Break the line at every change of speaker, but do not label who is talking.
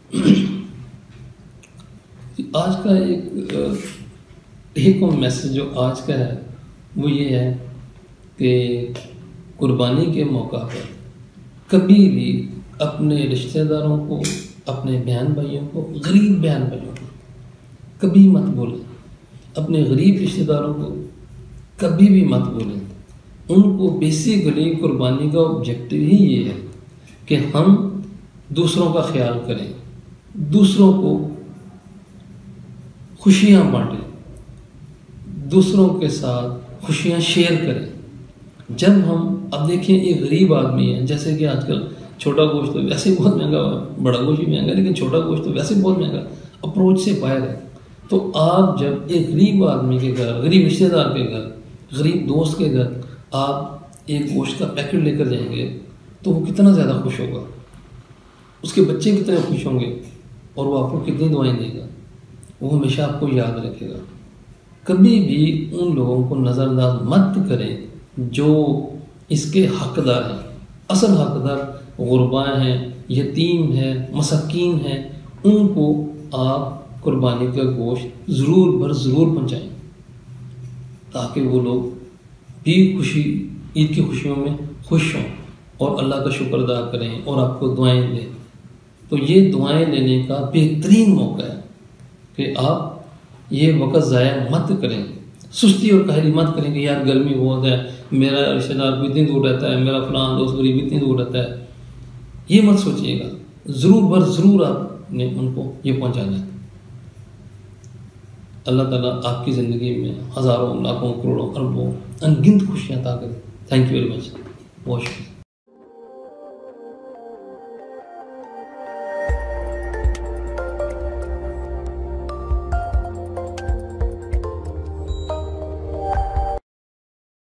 आज का एक मैसेज जो आज का है वो ये है कि कुर्बानी के मौका पर कभी भी अपने रिश्तेदारों को, अपने बहन भाइयों को, गरीब बहन भाइयों को कभी मत बोलें। अपने गरीब रिश्तेदारों को कभी भी मत बोलें। उनको बेसिकली कुर्बानी का ऑब्जेक्टिव ही ये है कि हम दूसरों का ख्याल करें, दूसरों को खुशियाँ बांटें, दूसरों के साथ खुशियाँ शेयर करें। जब हम अब देखें एक गरीब आदमी है, जैसे कि आजकल छोटा गोश्त तो वैसे बहुत महंगा हुआ, बड़ा गोश्त भी महंगा, लेकिन छोटा गोश्त तो वैसे बहुत महंगा, अप्रोच से बाहर है। तो आप जब एक गरीब आदमी के घर, गरीब रिश्तेदार के घर, गरीब दोस्त के घर आप एक गोश्त का पैकेट लेकर जाएंगे तो वो कितना ज़्यादा खुश होगा, उसके बच्चे कितने खुश होंगे और वो आपको कितनी दुआएं देगा, वो हमेशा आपको याद रखेगा। कभी भी उन लोगों को नज़रअंदाज मत करें जो इसके हकदार हैं। असल हकदार गुरबा हैं, यतीम हैं, मसाकीन हैं। उनको आप कुर्बानी का गोश्त ज़रूर बर ज़रूर पहुँचाएँ ताकि वो लोग भी खुशी, ईद की खुशियों में खुश हों और अल्लाह का शुक्र अदा करें और आपको दुआएं दें। तो ये दुआएं लेने का बेहतरीन मौका है कि आप ये वक़्त ज़ाया मत करें, सुस्ती और कहरी मत करें कि यार गर्मी बहुत है, मेरा रिश्तेदार इतनी दूर रहता है, मेरा फलां दोस्त गरीब इतनी दूर रहता है। ये मत सोचिएगा, ज़रूर बर ज़रूर आपने उनको ये पहुँचाना है। अल्लाह ताला आपकी ज़िंदगी में हज़ारों, लाखों, करोड़ों, अरबों अनगिनत खुशियाँ अता करें। Thank you very much. बहुत शुक्रिया।